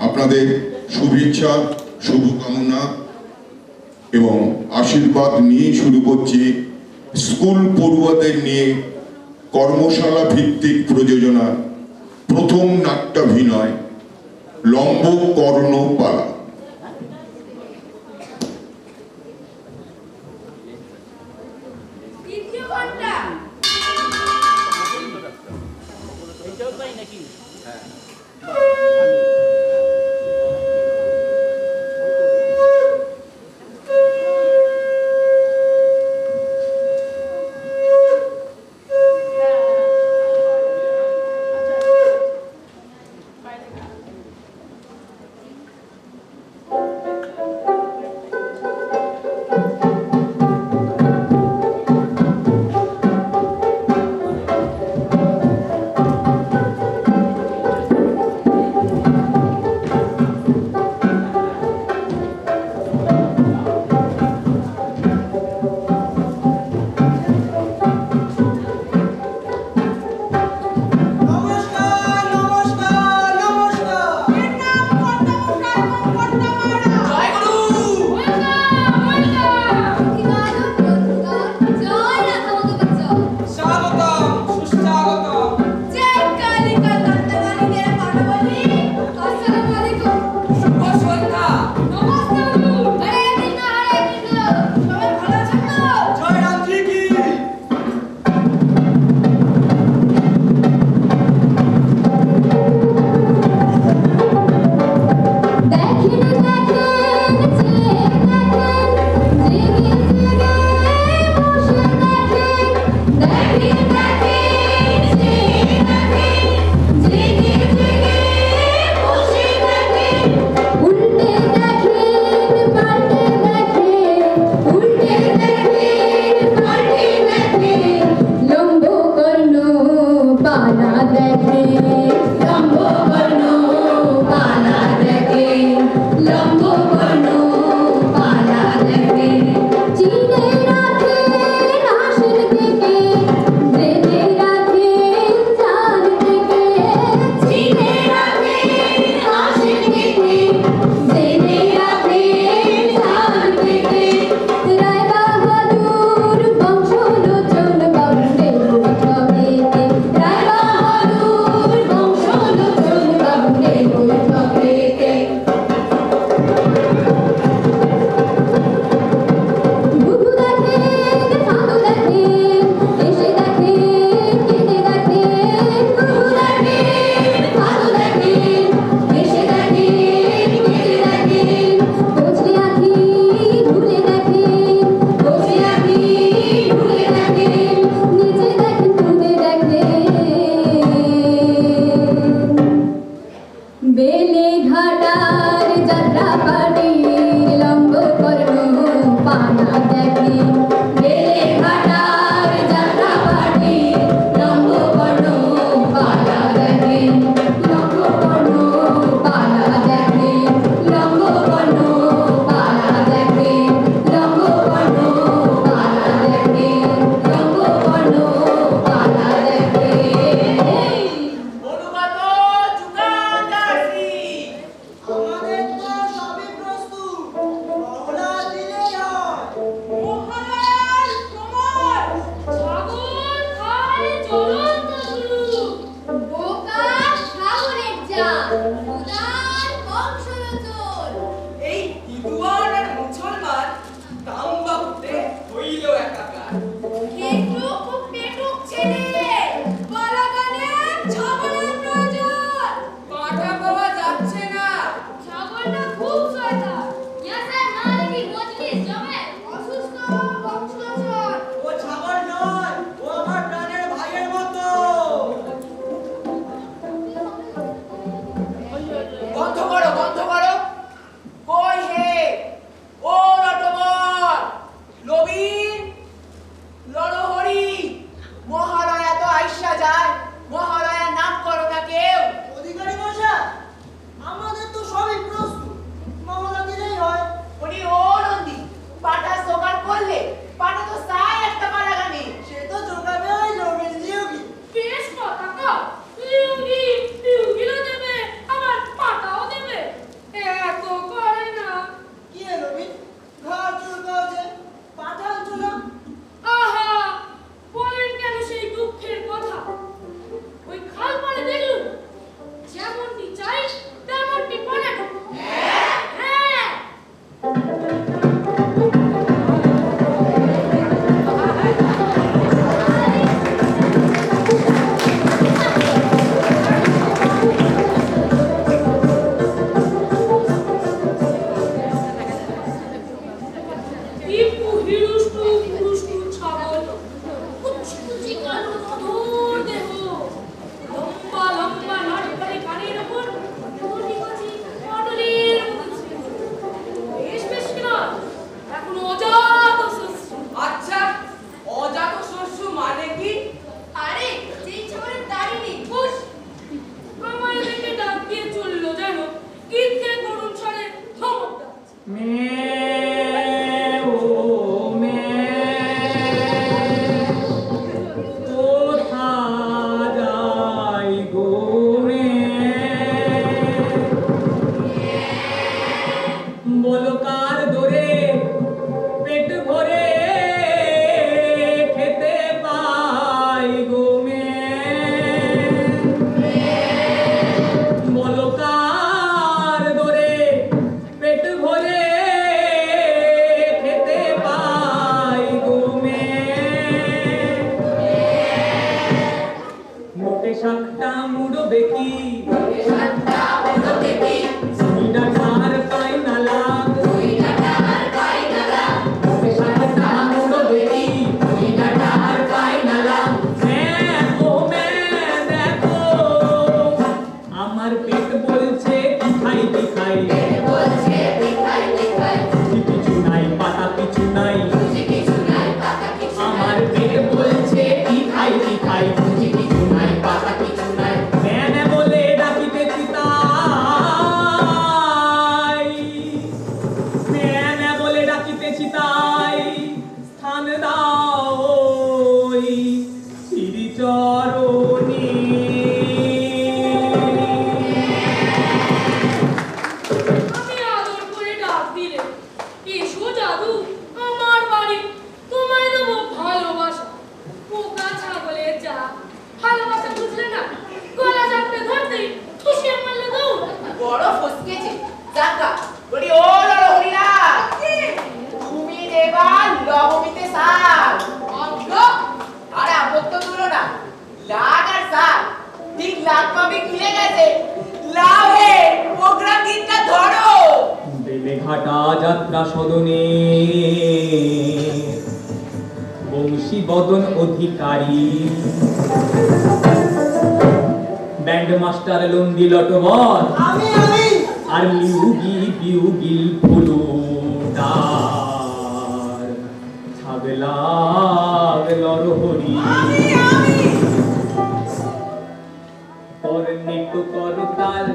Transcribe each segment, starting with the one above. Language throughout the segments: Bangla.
আপনাদের শুভেচ্ছা, শুভকামনা এবং আশীর্বাদ নিয়ে শুরু করছি স্কুল পড়ুয়াদের নিয়ে কর্মশালা ভিত্তিক প্রযোজনা প্রথম নাট্যাভিনয় লম্ব কর্ণপালা। আমাদের তো সবই প্রস্তুত। ফসকেছে জাগা বলি ও লড়হরিয়া তুমি দেবা লবমিতে সাল অন্ধ আর আপত্ত তুলো না লাগ আর সাল ঠিক লাগ পাবে মিলে গেছে লাভে প্রোগ্রাম গীতটা ধরো বেলেঘাটা যাত্রা সদনে বংশী বদন অধিকারী ব্যান্ড মাস্টার লন্ডি লটবর আর বিউগিল ফুলুদার ছাগলাগ লরহরি করনিক করতাল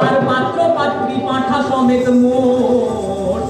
আর পাত্র পাত্রী পাঠা সমেত মোট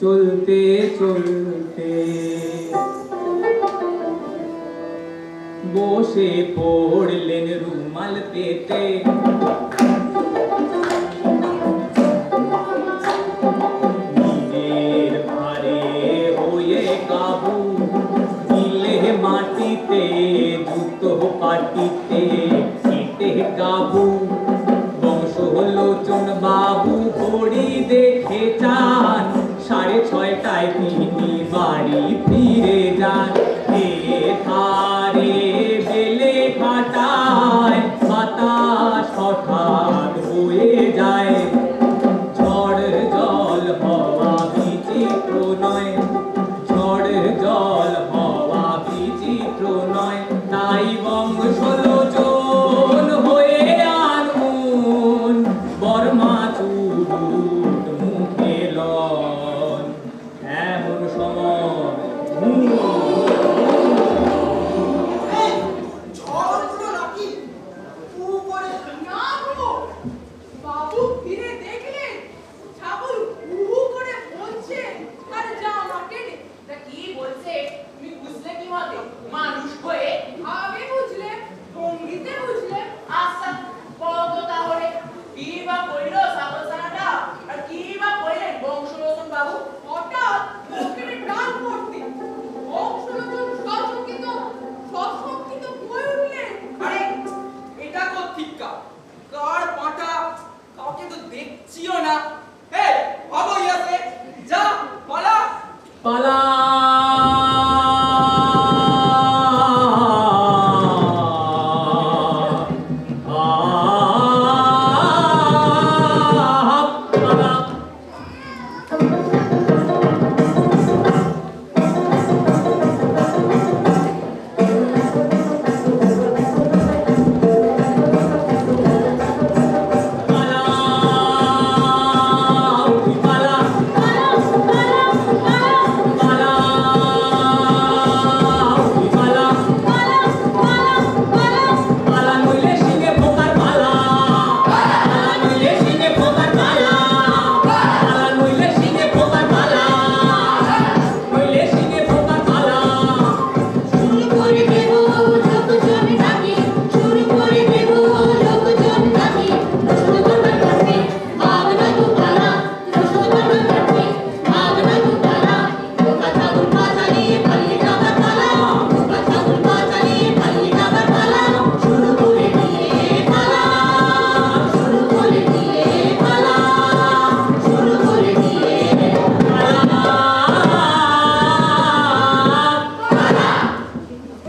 চলতে চলতে বসে পড়লেন রুমাল পেতে নিজের ভারে হয়ে কাবু দিলে মাটিতে জুতো পাটিতে কেটে কাবু বংশলোচন বাবু ঘড়ি দেখে চান 6:30টায় তিনি বাড়ি ফিরে যান এ ধারে বেলে ঘাটায় বাতাস হঠাৎ বয়ে যায় ঝড় জল হওয়া বিচিত্র নয় ঝড় জল হওয়া বিচিত্র নয় তাই বংশলোচন হয়ে আনুন বর্মা চুরুট মুখে লন এমন সময় ঝড় উঠলো নাকি? ফু করে না গো, বাবু ফিরে দেখলেন ছাগল হু হু করে বলছে আর জামা টেনে। তা কি বলছে তুমি বুঝলে কি মতে? মানুষ হয়ে ভাবে বুঝলে, ভঙ্গিতে বুঝলে। আচ্ছা বলো তো তাহলে কি বা কইলো ছাগল ছানাটা আর কি বা কইলেন বংশলোচন বাবু? হঠাৎ লোকের ডাক পড়তে বংশলোচন সশঙ্কিত হয়ে উঠলেন। আরে এটা কোত্থেকা? কার পাঁঠা? কাউকে তো দেখছিও না। এই ভাবো ইয়াতে যা পালা। পালা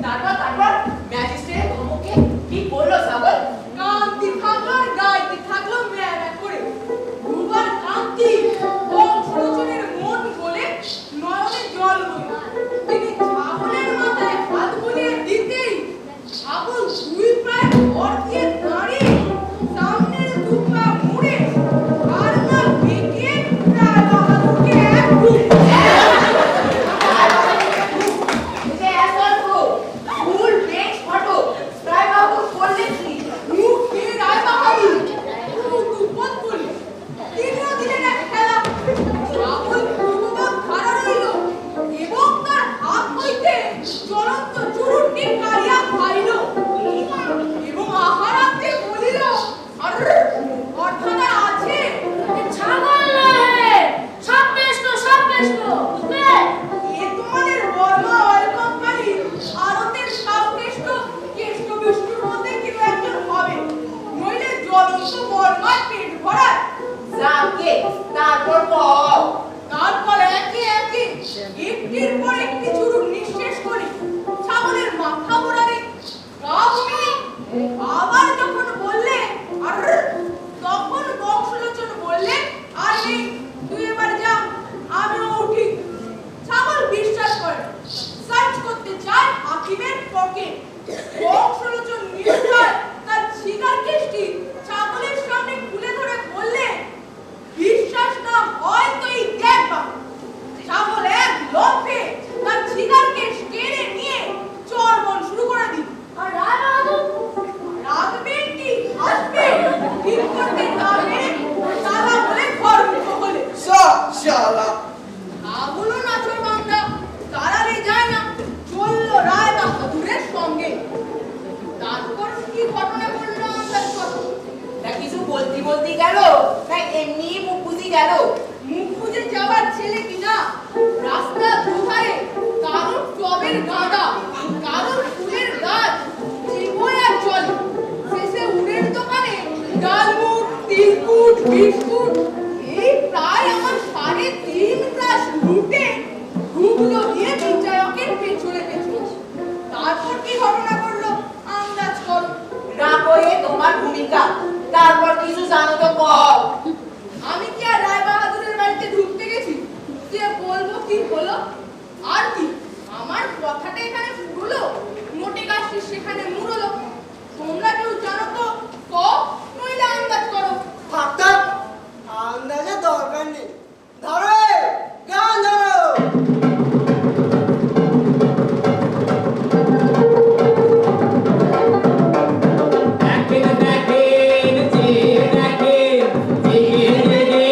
তারপর ম্যাজিস্ট্রেট ধমকে কি বললো ছাগল? কান্তি থাকলো আর গাইতে থাকলো ম্যা ম্যা করে। দুবার কান্তি বংশলোচনের মন বলে নয়নে জল বইল। তিনি ছাগলের মাথায় হাত বুলিয়ে দিতেই ছাগল দুই প্রায় ভর দিয়ে দাঁড়িয়ে সামনের দুপা মুড়ে আর না বেঁকে প্রায় বাহাদুরকে এক ডুব। যে আসল ফুল বেশ ফটো রায় বাবু বললেন কি মুখ দিয়ে রায় বাবু দুপত বলি তিনিও দিলেন এক খেলা ছাগল পূর্ববৎ খাড়া রইল এবং তার হাত হইতে জ্বলন্ত চুরুটটি কাড়িয়া খাইল এবং আহারাতে বলিল আর অর্থাৎ আছে ছাগল নহে সাপকেষ্ট এ তোমাদের বর্মা অয়েল কোম্পানি আড়তের সাপকেষ্ট কেষ্ট বিষ্ণুর মধ্যে কেউ একজন হবে নইলে জ্বলন্ত বর্মার পেট ভরায় যাকে তারপর একে একে একটির পর একটি চুরুট নিঃশেষ করি ছাগলের মাথা মোড়ালে গা বমিনি আবার যখন বললে আর তখন বংশলোচন বললে আর নেই তুই এবার যা আমিও উঠি ছাগল বিশ্বাস করে না। সার্চ করতে চায় হাকিমের পকেট বংশলোচন নির্ভয় তার ছিগার কেসটি ছাগলের সামনে খুলে ধরে বললে বিশ্বাস না হয় তো এই দেখবা। ছাগল এক লম্ফে তার ছিগার কেস কেড়ে নিয়ে চড়বন শুরু করে দিল। আর রাগবেন কি আসবে এমনি মুখ বুঝি গেল। মুখ বুজে যাবার ছেলে কিনা রাস্তার দুধারে কারোর টবের গাঁদা, কারোর ফুলের গাছ চিবোয় আর চলে। শেষে উড়ের দোকানে ডালমুট, তিলকুট, বিস্কুট এই প্রায় আমার 3.5 গ্লাস লুটে ঘুগলো দিয়ে বিচারকের পেছনে পেছনে। তারপর কি ঘটনা করলো আন্দাজ করো। রাখো এ তোমার ভূমিকা, তারপর কিছু জানো তো কও। আমি কি আর রায় বাহাদুরের বাড়িতে ঢুকতে গেছি যে বলবো কি হলো? আর কি আমার কথাটা এখানে ফুরলো, মোটে গাছটি সেখানে মুড়লো। তোমরা কেউ জানো তো কও, নইলে আন্দাজ করো। থাক থাক, আন্দাজের দরকার নেই। ধরো গান ধরো। দেখেন দেখেন যে দেখেন জেগে জেগে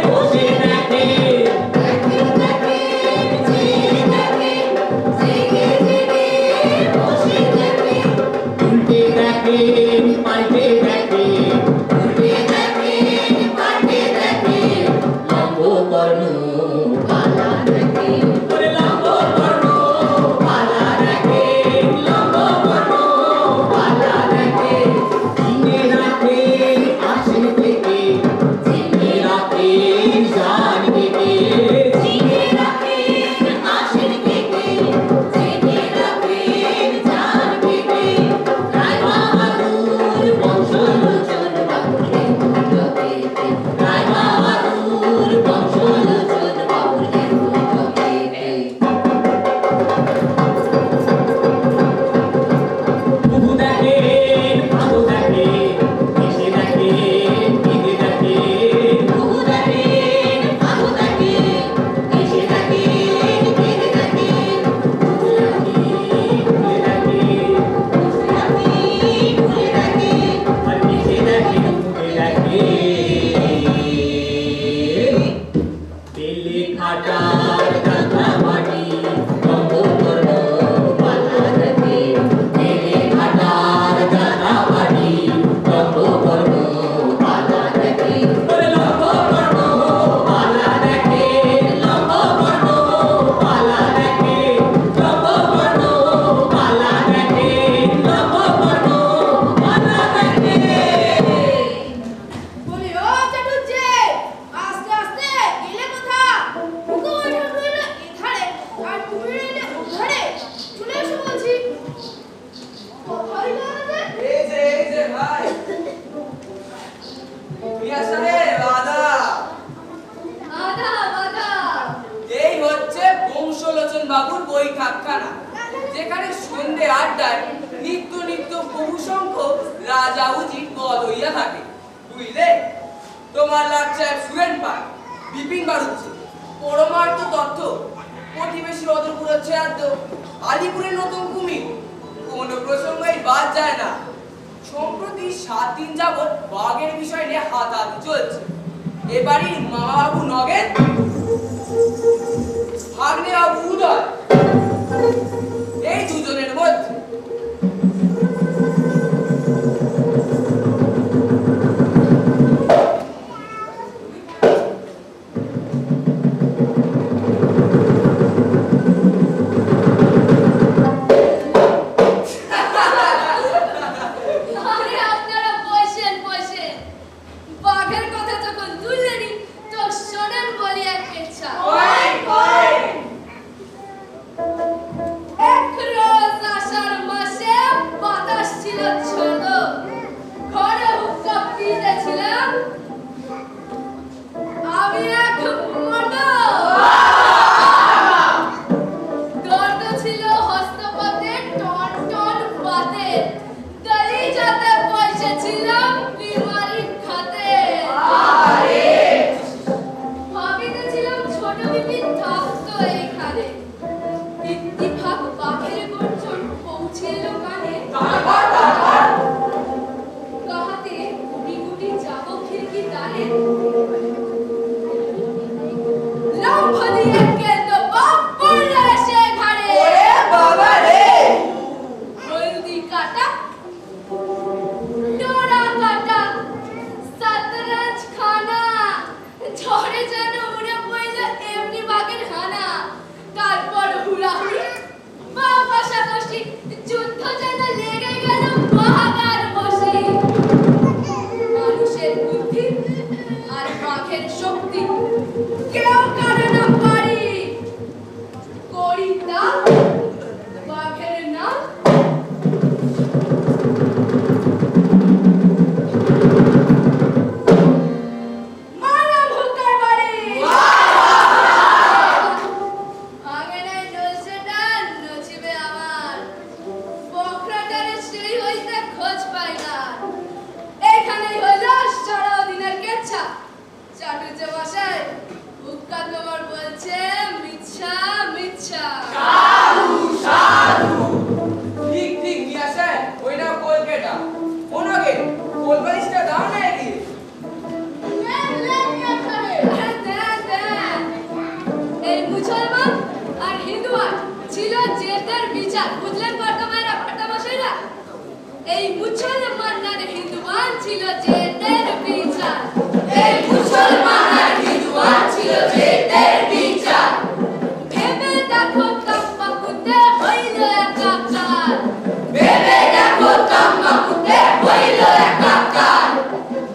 বসে দেখেন দেখেন দেখেন যে দেখেন জেগে জেগে বসে দেখেন। উল্টে দেখেন পাল্টে দেখেন উল্টে দেখেন পাল্টে দেখেন। লম্ব কর্ণ পালা দেখেন ওরে লম্ব কর্ণ পালা দেখেন লম্ব কর্ণ পালা দেখেন চিনে রাখেন আসেন থেকে চিনে রাখেন জান থেকে চিনে রাখেন আসেন থেকে, চিনে রাখেন জান থেকে। রায় বাহাদুর বংশলোচন বাবুর দুটো পেতে, রায় বাহাদুর বংশলোচন বাবুর দুটো পেতে। বহু দেখেন ভালো দেখেন এসে দেখেন কেঁদে দেখেন বহু দেখেন ভালো দেখেন এসে দেখেন কেঁদে দেখেন। ভুলে দেখেন ভুলে দেখেন আর এসে দেখেন মুখে দেখেন বেলে খাটার গাঁথা মাটি লম্ব কর্ণ পালা দেখেন বেলে খাটার গাঁথা মাটি লম্ব কর্ণ পালা দেখেন ওরে লম্ব কর্ণ পালা দেখেন লম্ব কর্ণ পালা দেখেন লম্ব কর্ণ পালা দেখেন লম্ব কর্ণ পালা দেখেন বলি ও চাটুজ্জে, আস্তে আস্তে গেলে কোথা? ওগো ওই ঠাকুর এলো এধারে আর তুমি রইলে ওধারে। চলে এসো বলছি। কথাই বলা যায়। এই যে ভাই মিয়াসারে বাদা আধা বাধা। এই হচ্ছে বংশলোচন বাবুর বৈঠকখানা, যেখানে সন্ধে আড্ডায় নিত্য নিত্য বহু সংখ্যক রাজা উজির পদ হইয়া থাকে। বুঝলে, তোমার লাগছে স্টুডেন্ট পায় বিপিন বাড়ুচ্ছে পরমার্থ তথ্য, প্রতিবেশী অদরপুর হচ্ছে আলিপুরের নতুন কুমির, কোনো প্রসঙ্গই বাদ যায় না। সম্প্রতি 7 দিন যাবৎ বাঘের বিষয় নিয়ে হাতাহাতি চলছে। এবারই মামা বাবু নগেন, ভাগ্নে বাবু উদয়, এই দুজনের মধ্যে আরে আপনারা বসেন বসেন। বাঘের কথা যখন তুললেনি তো শোনেন বলি এক পেছা। এক রোজ আষাঢ় মাসে বাতাস ছিল ছোট, ঘরে হুক্কা পিতেছিলাম আমি এক মনো। গর্দ ছিল হস্তপথে টন টন পাতে, দলিজাতে বসেছিলাম বিমারি খাতে। ভাবিতেছিলাম ছোট বিপিন থাকতো এইখানে, ইত্তিফাক বাঘের গর্জন পৌঁছে এলো কানে। কাহাতে গুটি গুটি যাব খিড়কি দ্বারে, লম্ফ দিয়ে কেন্দ্র বাপ পড়লো এসে ঘাড়ে। বাবা রে, হলদি কাটা, ডোরা কাটা, শতরঞ্জ খানা। হাসি যুদ্ধ যেন লেগে গেল মহাকার বসে মানুষের বুদ্ধি আর বাঘের শক্তি কেউ কারো না পারি করি তা বাঘের নাম মারাম হুকার বাড়ি আঙেনায় নলছে টান নচিবে আমার বকরাটারে সেই হইতে খোঁজ পাই না এইখানেই হইল সারা দিনের কেচ্ছা চাটুর্য মশাই হুক্কা তোমার বলছে মিচ্ছা মিচ্ছা ঠিক ঠিক নিয়ে আসে ওই না কলকাতা ওনাকে কলকাতা দাও না কি এই মুসলমান আর হিন্দুয়ান ছিল জেদের বিচার বুঝলেন বর্তমানেরা ফাটামশাইরা এই মুসলমান আর হিন্দুয়ান ছিল জেদের বিচার এই মুসলমান আর হিন্দুয়ান ছিল জেদের বিচার ভেবে দেখো তাম্বাকুতে হইল একাকার ভেবে দেখো তাম্বাকুতে হইল একাকার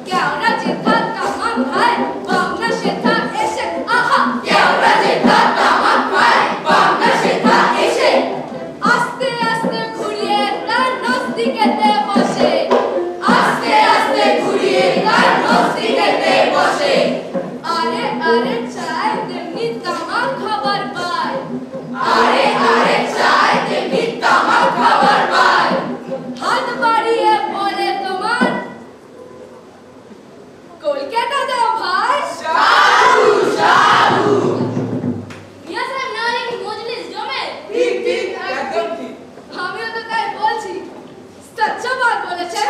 কেওড়া যেথা তামাক খায় বাংলা সেথা এসে আহা কেওড়া যেথা তামাক খায় বাংলা সেথা এসে আস্তে আস্তে ঘুরিয়ে তার নস্তিকেতে বসে আস্তে আস্তে ঘুরিয়ে তার নস্তিকেতে বসে আরে আরে চায় তেমনি তামাক খাবার পায় আরে আরে চায় তেমনি তামাক খাবার পায় হাত বাড়িয়ে বলে তোমার কলকাতা দাও ভাই সাধু সাধু মিয়া সাহেব না হলে কি মজলিস জমে ঠিক ঠিক একদম ঠিক আমিও তো তাই বলছি সচ্চা বাত বলেছে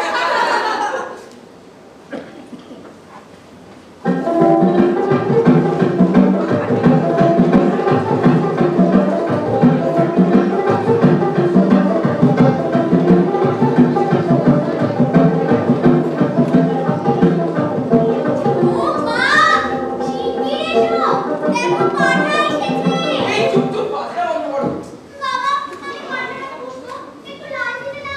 ও মা শিগগির এসো দেখো পাঠা এসেছে এই চুপ চুপ বাজনা বন্ধ করো বাবা আমি পাঠাটা বসবো একটু লাল দিতে না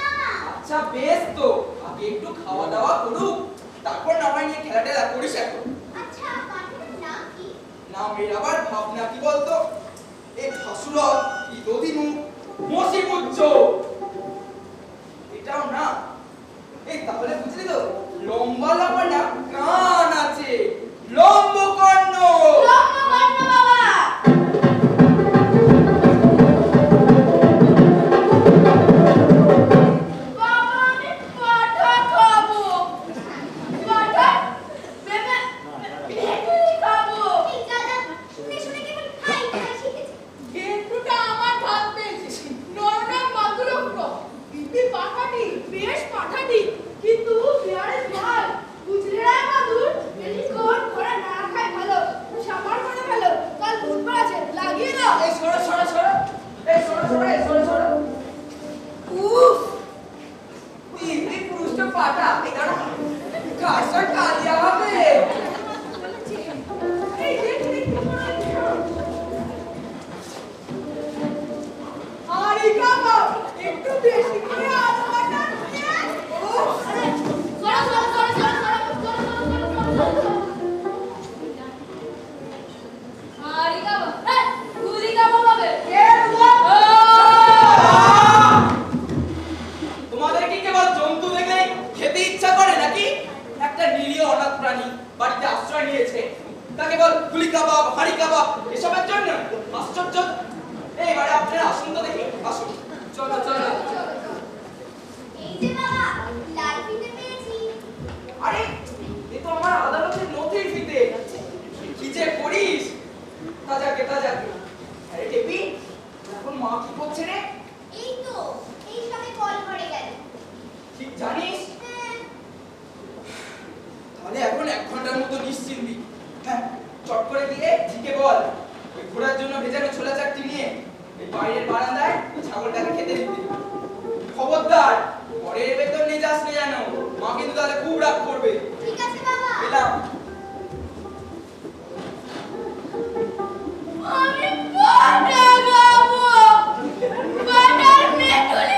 আচ্ছা বেশ তো আগে একটু খাওয়া দাওয়া করুক তারপর নামাই নিয়ে খেলা টেলা করিস এখন আচ্ছা পাঠাটার নাম কি নামের আবার ভাবনা কি বলতো এই ভাসুরা ইদদিনু মসিবুজ্জ এটাও না এই তাহলে বুঝলি তো লম্বা লম্বা না কান আছে লম্বকর্ণ লম্বকর্ণ বাবা বাবা আমি পাঠা খাবো পাঠা বেবে বেগুনি খাবো ঠিক দাদা শুনে শুনে কেমন খাই খাই শিখেছি একটুটা আমার ভাত পেয়েছি নরম মাতুরক্ত দিদি পাঠাটি বেশ পাঠাটি কিন্তু বিয়ারের ভাল বুঝলে না মাদুর টেলিফোন করে না খাই ভালো সাবার করে ভালো কাল বুধবার আছে লাগিয়ে দাও এই সরো সরো সরো এই সরো সরো এই সরো সরো উফ এই পুরুষটা পাটা এই দাঁড়া কাজটা কালিয়া হবে এই দেখ দেখ আরে কাকা একটু বেশি করে আলু বাটা আরে আরে কাকা গুলি কাকা হবে কে তোমাদের কি কেবল জন্তু দেখলে খেতে ইচ্ছা করে নাকি একটা নিরীহ অনাথ প্রাণী বাড়িতে আশ্রয় নিয়েছে তা কেবল গুলি কাবাব হাড়ি কাবাব এসবের জন্য আশ্চর্য এইবারে আপনারা আসুন তো দেখি আসুন চলো চলো এই যে বাবা লাল ফিতে পেয়েছি আরে এ তো আমার আদালতের নথির ফিতে কি যে করিস তাজাকে তাজাকে আরে টেপি এখন মা কি করছে রে এই তো এই সবে কল করে গেল ঠিক জানিস তাহলে এখন 1 ঘন্টার মতো নিশ্চিন্তি হ্যাঁ চট করে দিয়ে ঝিকে বল ওই ঘোড়ার জন্য ভেজানো ছোলা চারটি নিয়ে এই বাইরের বারান্দায় ওই ছাগলটাকে খেতে দিতে খবরদার পরের বেতন নিয়ে যাস না জানো মা কিন্তু তাহলে খুব রাগ করবে ঠিক আছে বাবা এলাম আমি পাটা গাবো পাটার মেটুলি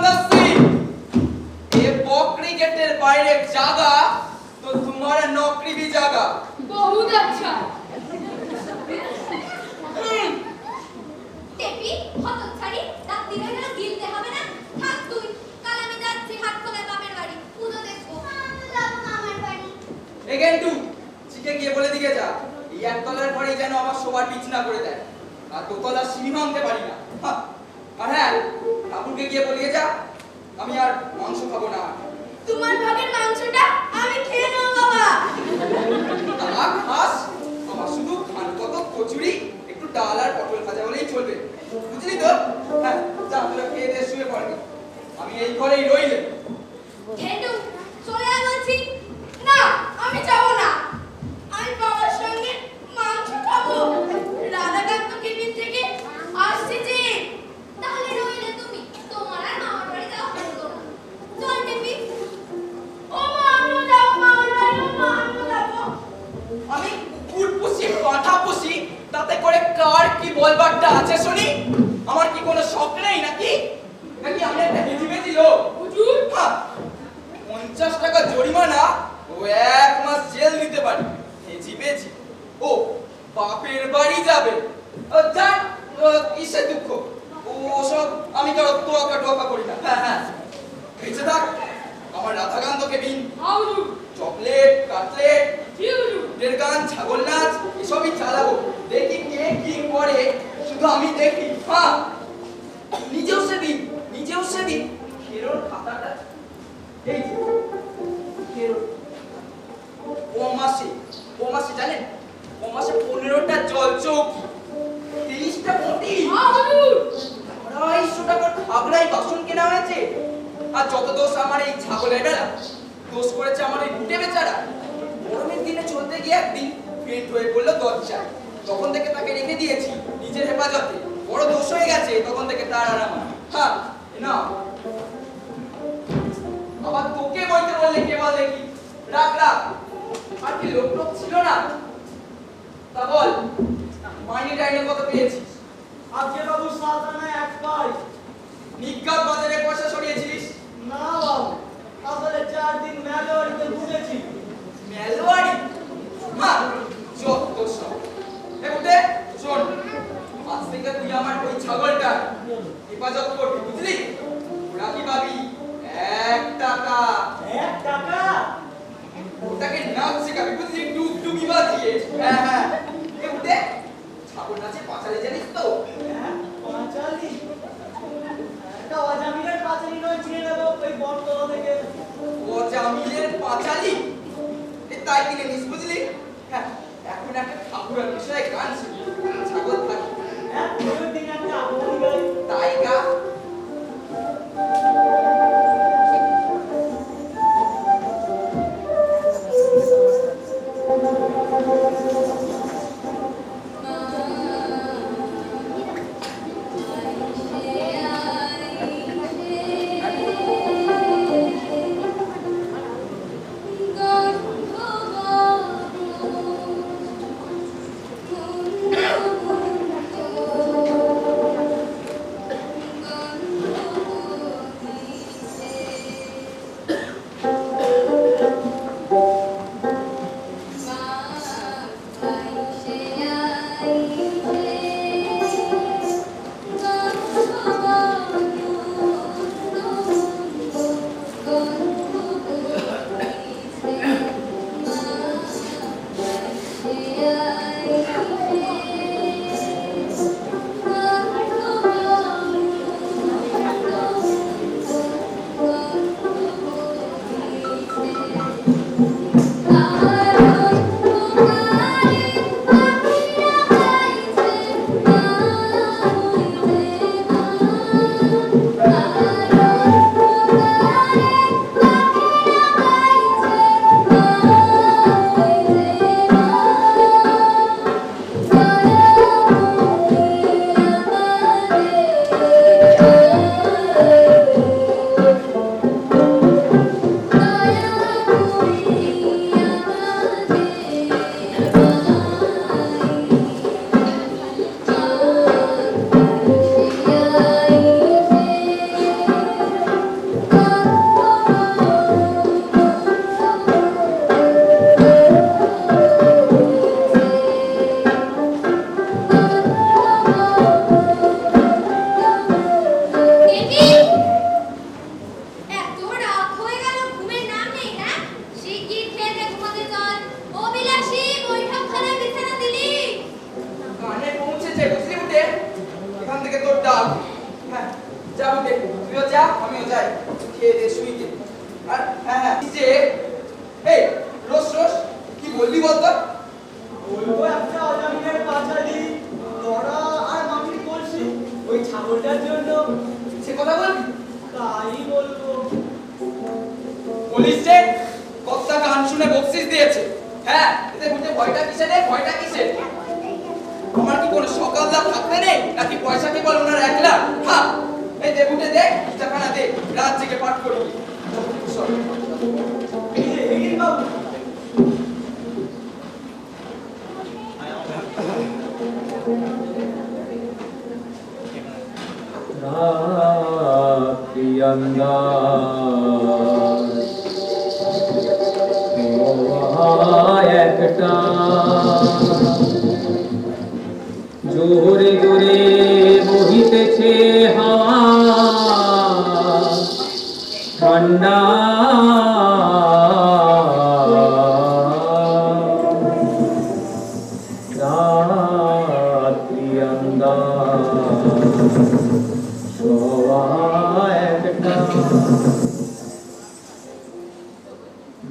the sea. ये बकरी गेटेर বাইরে জায়গা तो तुम्हारा नौकरी भी जागा। बहुत अच्छा। টেপি হতচ্ছাড়ি রাত দিনে গেলে গিলতে হবে না। থাক তুই, কাল আমি যাচ্ছি হাটখোলায় বাপের বাড়ি পুজো দেখবো। আমি যাবো মামার বাড়ি। এগেন টু চিকে গিয়ে বলে দিকে যা এই একতলার ঘরেই যেন আমার সবার বিছনা করে দেয় আর দোতলার সিঁড়ি ভাঙতে পারি না। আর হ্যাঁ ঠাকুরকে গিয়ে বলিয়ে যা আমি আর মাংস খাবো না। তোমার ভাগের মাংসটা আমি খেয়ে নেব বাবা। তা খাস, আমার শুধু খান কত কচুরি একটু ডাল আর পটল ভাজা হলেই চলবে, বুঝলি তো? হ্যাঁ যা তোরা খেয়ে দিয়ে শুয়ে পড়বি, আমি এই ঘরেই রইলে। ঘেটু চলে আয় বলছি। না আমি যাব না, আমি বাবার সঙ্গে মাংস খাবো। রাধাকান্ত কেবিন থেকে আসছে যে। তাহলে রইলে তুমি, তোমার আর মামার বাড়ি যাওয়া হলো না। চল টেপি। ও মা আমিও যাবো মামার বাড়ি। ও মা আমিও যাবো। আমি কুকুর পুষি পাঁঠা পুষি তাতে করে কার কি বলবারটা আছে শুনি? আমার কি কোনো শখ নেই নাকি? নাকি আমি একটা হেজিমেজি লোক? হুজুর হ্যাঁ, 50 টাকা জরিমানা ও 1 মাস জেল দিতে পারি। হেজিমেজি ও বাপের বাড়ি যাবে। যাক, কিসের দুঃখ? ওসব আমি কারো তোয়াক্কা টোয়াক্কা করি না। হ্যাঁ হ্যাঁ বেঁচে থাক আমার রাধাকান্ত কেবিন, হুজুর চকলেট কাটলেট জি হুজুর। ফুলের গান ছাগল নাচ এসবই চালাবো, দেখি কে কি করে শুধু আমি দেখি। হ্যাঁ নিজেও সেদিন খেরোর খাতাটা এই যে খেরোর ও মাসে জানেন ও মাসে 15টা জল চৌকি 30টা পটি হুজুর 250 টাকার খাগড়াই বাসন কেনা হয়েছে। আর যত দোষ আমার এই ছাগলের বেলা, দোষ করেছে আমার এই বুটে বেচারা। গরমের দিনে চলতে গিয়ে একদিন ফেন্ট হয়ে পড়লো দরজায়, তখন থেকে তাকে রেখে দিয়েছি নিজের হেফাজতে। বড় দোষ হয়ে গেছে তখন থেকে তার আর আমার। হ্যাঁ না আবার তোকে বলতে বললে কে বল দেখি? রাখ আর কি লোক ছিল না? তা বল মাইনে টাইনে কত পেয়েছিস? আজকে বাবু 7 আনায় 1 পাই। নিজ্ঞাত বাজারে পয়সা সরিয়েছিস? না বাবু, আসলে 4 দিন মেলোয়ারিতে ঘুরেছি। মেলওয়ারি? হ্যাঁ যত সব। এগুতে শোন, আজ থেকে তুই আমার ওই ছাগলটা হেফাজত করবি, বুঝলি? ওরা কি ভাবি 1 টাকা 1 টাকা? ওটাকে নাচ শেখাবি, বুঝলি? ডুবডুবি বাজিয়ে। হ্যাঁ এগুতে ছাগল নাচে পাঁচালি জানিস তো? হ্যাঁ, 45। একটা অজামিলের পাঁচালি নয় চিনে নেবো ওই বটতলা থেকে। ও জামিলের পাঁচালি তাই কিনে নিস, বুঝলি? হ্যাঁ এখন একটা ঠাকুরের বিষয়ে গান শুনি, ছাগল থাকি। হ্যাঁ, ওই দিন একটা আপনি গাই। তাই গা। গন্ধ দেখো তুইও যা আমিও যাই খেয়ে দে শুই গে আর হ্যাঁ যে এই রোজ রোজ কি বললি বলতো বলবো একটা অজামিনের পাঁচালি লড়া আর মাটির কলসি ওই ছাগলটার জন্য সে কথা বলবি তাই বলবো। বলিস যে কত্তা গান শুনে বকশিস দিয়েছে হ্যাঁ এতে বুঝতে ভয়টা কিসে রে ভয়টা কিসে আমার কি কোনো সকাল লাভ থাকতে নেই নাকি পয়সা কি বল ওনার 1 লাখ হ্যাঁ এই দেবুটে দে টাকানা দে রাত জেগে পাঠ করবি এই বাবু একটা জোরে জোরে বহিতেছে হাওয়া ঠান্ডা রাত্রি আন্দাজ শোয়া একটা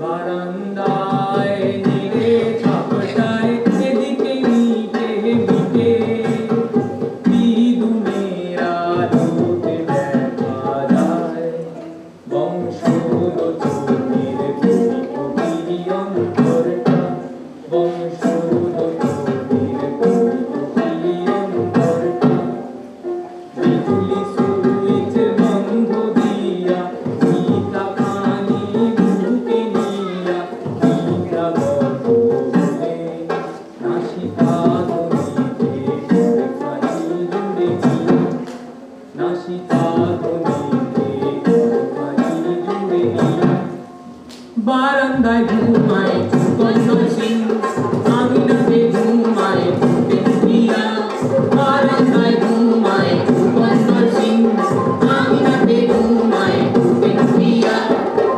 বারান্দায় নিরে ছাপটায় এদিকে নিচে মিটে দিদুমেরা দুটে দেখা যায় বংশোদ্ভূতির কুটি অন্তরটা বংশোদ্ভূতির কুটি অন্তরটা বিজুলি সুইচ বন্ধ দিয়া গীতা খানি বুকে নিয়া গীতা বলে নাসিকা ধনিতে খানি জুড়ে নাসিকা ধনিতে খানি জুড়ে বারান্দায় ঘুমায় সুগন্ধ সিং আঙিনাতে ঘুমায় পেন্টিয়া বারান্দায় ঘুমায় সুগন্ধ সিং আঙিনাতে ঘুমায় পেন্টিয়া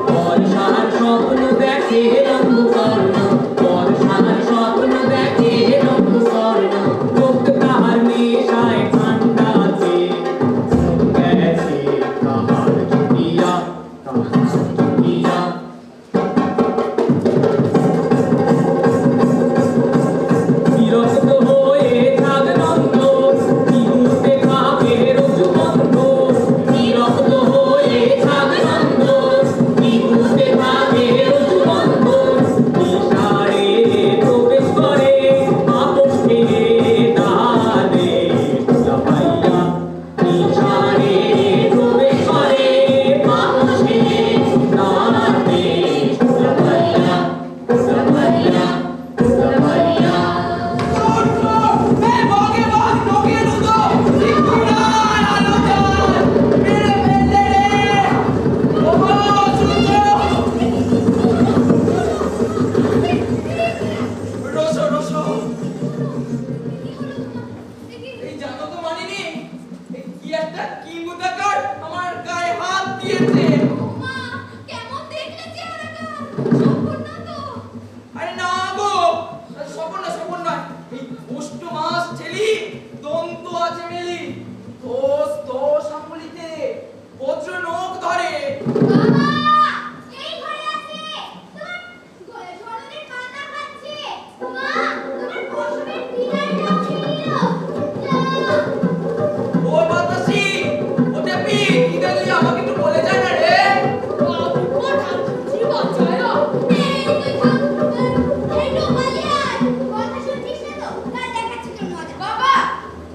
বর্ষার স্বপ্ন দেখে রঙ্গকর্ণ বর্ষার স্বপ্ন দেখে রঙ্গকর্ণ লোক তাহার নেশায় ঠান্ডাতে গেছে তাহার ছুটিয়া তাহার ছুটিয়া বিরক্ত হয়ে ছাগনন্দ বিহুতে খাবে রোজবন্ধ বিরক্ত হয়ে ছাগনন্দ বিহুতে খাবে রোজবন্ধ নিশারে প্রবেশ করে আপোষ খেয়ে দাঁড়ে লাফাইয়া নিশারে প্রবেশ করে আপোষ খেয়ে দাঁড়ে লাফাইয়া লাফাইয়া লাফাইয়া এই জানো তো মানিনি এই কি একটা কি মুদাকার আমার গায়ে হাত দিয়েছে মা কেমন দেখলে চেহারাটা সম্পূর্ণ তো আরে না গো সপন নয় এই পোষ্ট মাস ছেলি দন্ত আছে মেলি দোষ আঙ্গুলিতে বজ্র নখ ধরে বাবা এই ঘরে আছে তোমার গলে ঝড়নের কান্না পাচ্ছে মা তোমার পশুমের বিদায় নাও ছিল ও বাতাসি ও টেপি কি দেখলি আমাকে একটু বলে যায় না রে বাবু কোথা জীবন যায় এই তুই থাম এই ডোবালিয়ার কথা শুনছিস না তো তার দেখাচ্ছি তোর মজা বাবা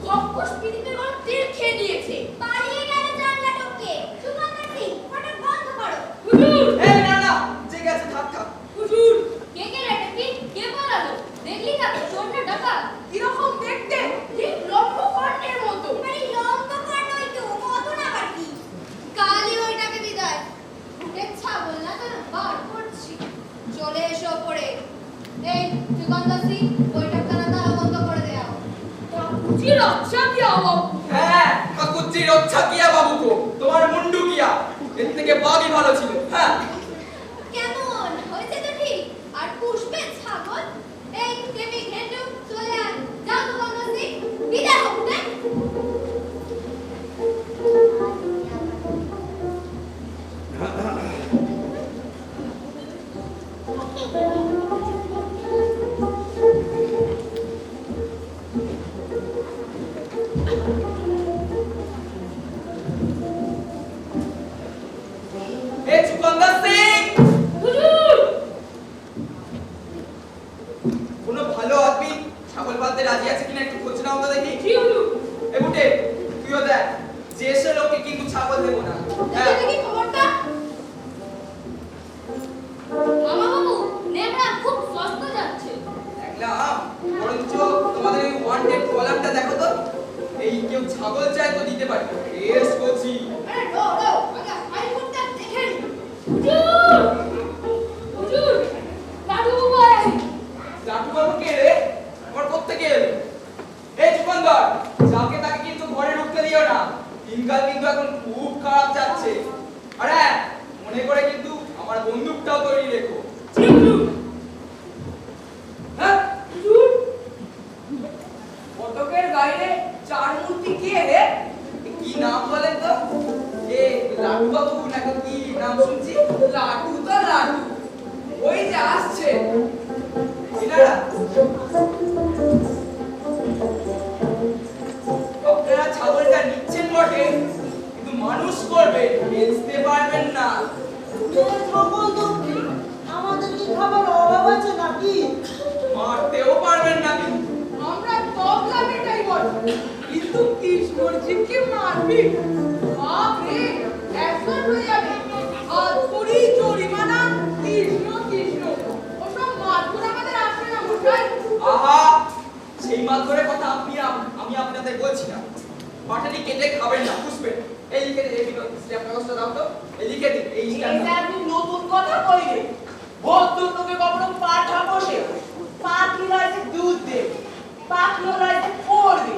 খপ্পস পিড়িতে গরম তেল খেয়ে নিয়েছে পালিয়ে গেল জানলা টপকে সুগন্ধা সিং ওটা বন্ধ করো হুজুর এই না জেগে আছে থাক হুজুর কে কে রে টপি কে পালালো দেখলি না চোরটা ডাকাত কিরকম দেখতে ঠিক লম্বকর্ণের মতো আরে লম্বকর্ণ ওই তো কত না বাকি কালই ওইটাকে বিদায় ভূতের ছাগল না তো বার করছি চলে এসো পড়ে এই সুগন্ধা সিং ওইটা কানা তালা বন্ধ করে দাও বাবুজি রক্ষা কি বাবু হ্যাঁ কাকুজি রক্ষা কিয়া বাবু কো তোমার মুন্ডু কিয়া এর থেকে বাগই ভালো ছিল হ্যাঁ কেমন হয়েছে তো ঠিক আর পুষ্পের ছাগল এই দেবী ঘেন্ডু চলে আয় যাও সুগন্ধা সিং বিদায় হোক না চুকন্দর সিং, হুজুর কোনো ভালো আদমি ছাগল পালতে রাজি আছে কিনা একটু খোঁজ নাও তো দেখি। জি হুজুর এ বুটে, তুইও দেখ, যে সে লোককে কিন্তু ছাগল দেবো না। হ্যাঁ, দেখি দেখি খবরটা মামা বাবু নেমরা খুব সস্তা যাচ্ছে দেখলাম, বরঞ্চ তোমাদের ওই ওয়ান্টেড কলামটা দেখো তো, এই কেউ ছাগল চায় তো দিতে পারি। এস কোচি, আরে রো রো আগে হাইকোর্টটা দেখে নি হুজুর হুজুর দাদু ভাই লাটু বাবু কে রে? আমার কোত্থেকে এলো? এই চুকন্দর, যাকে তাকে কিন্তু ঘরে ঢুকতে দিও না, দিনকাল কিন্তু এখন খুব খারাপ যাচ্ছে। আর হ্যাঁ, মনে করে কিন্তু আমার বন্দুকটাও তৈরি রেখো। জি হুজুর হ্যাঁ, হুজুর ফটকের বাইরে চার মূর্তি কে রে? এ কি নাম বলেন তো? এ লাটু বাবু নাকি কি নাম শুনছি? লাটু তো লাটু, ওই যে আসছে এনারা। আপনারা ছাগলটা নিচ্ছেন বটে, কিন্তু মানুষ করবে বেচতে পারবেন না। আমাদের কি খাবার অভাব আছে নাকি? মারতেও পারবেন না কিন্তু। আমরা তবলা মেটাই বল কিন্তু কৃষ্ণর জিকে মারবি বাপ রে অ্যাকশন হয়ে যাবে আর পুরি জরিমানা কৃষ্ণ কৃষ্ণ ওসব মারধর আমাদের আসবে না মশাই আহা, সেই মাধ্যমের কথা আমি আপনাদের বলছি না। পাটালি কেটে খাবেন না, বুঝবেন? এই লিখে দিন, এই স্ট্যাম্প কাগজটা দাও তো, এই লিখে দিন, এই স্ট্যাম্প। এইটা আপনি নতুন কথা কইলেন। ভদ্র লোকে কখনো পাঠা বসে পাখি রয়েছে দুধ দেবে, পাখি রয়েছে পড়বে,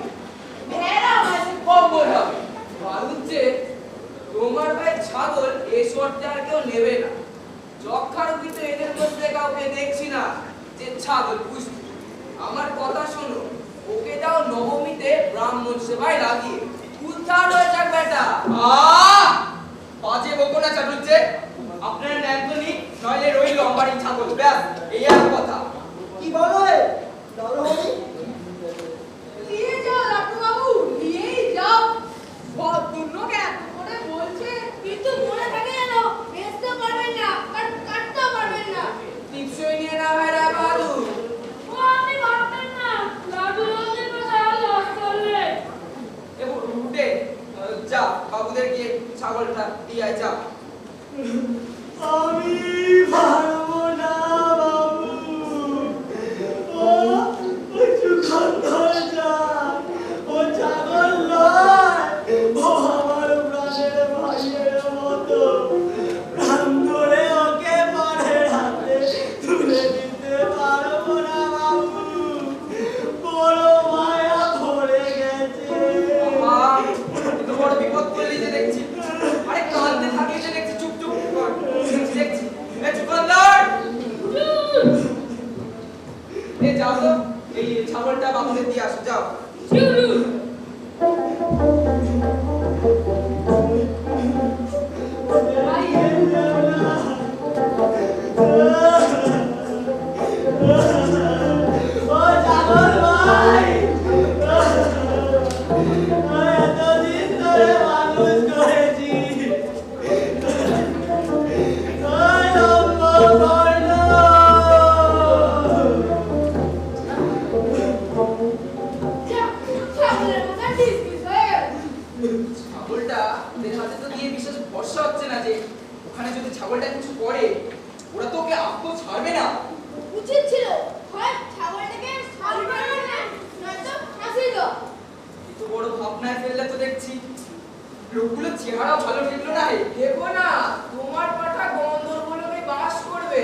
ভেড়া হয়েছে কম্বল হবে। ভাবুচ্ছে তোমার ভাই ছাগল এই শর্তে আর কেউ নেবে না। যক্ষারোপী তো এদের মধ্যে কাউকে দেখছি না যে ছাগল পুষবে। আমার কথা শোনো, ওকে দাও নবমীতে ব্রাহ্মণ সেবায় লাগিয়ে উদ্ধার হয়ে যাক বেটা। বাজে বকো না চাটুচ্ছে, আপনারা নেন তো নি, নইলে রইল আমারই ছাগল। ব্যাস, এই আর কথা। কি বলো এ? নরহরি? নিয়ে যাও লাটু বাবু নিয়েই যাও ভদ্রলোক এত করে বলছে কিন্তু মনে থাকে যেন বেচতে পারবেন না কাটতেও পারবেন না টিপসই নিয়ে না হয় রা বাহাদুর। ও আপনি ভাববেন না লাডু রোজের কথা লস করলে উঠে যা, বাবুদের গিয়ে ছাগলটা দিয়ে আয়, যা। আমি পারবো না বাবু। ও চুকন্দর যান, ও ছাগল নয়, ও আমার প্রাণের ভাইয়ের মতো। প্রাণ ধরে ওকে মাঠের হাতে তুলে দিতে পারবো না বাবু। বড় মায়া ধরে গেছে। এত বড় বিপদ করলি যে দেখছি। আরে কাঁদতে থাকলি যে দেখছি, চুপ চুপ কর। দেখছি, এ চুকন্দর, এ যাও তো, এই ছাগলটা বাবুদের দিয়ে আসো, যাও। ও ছাগল ভাই, এতদিন ধরে মানুষ করেছি। ওই অম্বকর্ণ। ছাগলের মতো ডিসমিস হয়ে গেল ছাগলটা ওদের হাতে তো দিয়ে বিশেষ ভরসা হচ্ছে না যে ওখানে যদি ছাগলটা কিছু করে ওরা তো ওকে আপতো ছাড়বে না। উচিত ছিল হয় ছাগলটাকে সারি মারবে না নয়তো ফাঁসি দাও এত বড় ভাবনায় ফেললে তো দেখছি লোকগুলোর চেহারা ভালো ঠেকলো না রে। দেখো না, তোমার পাঠা গন্ধর্বলোকে বাস করবে,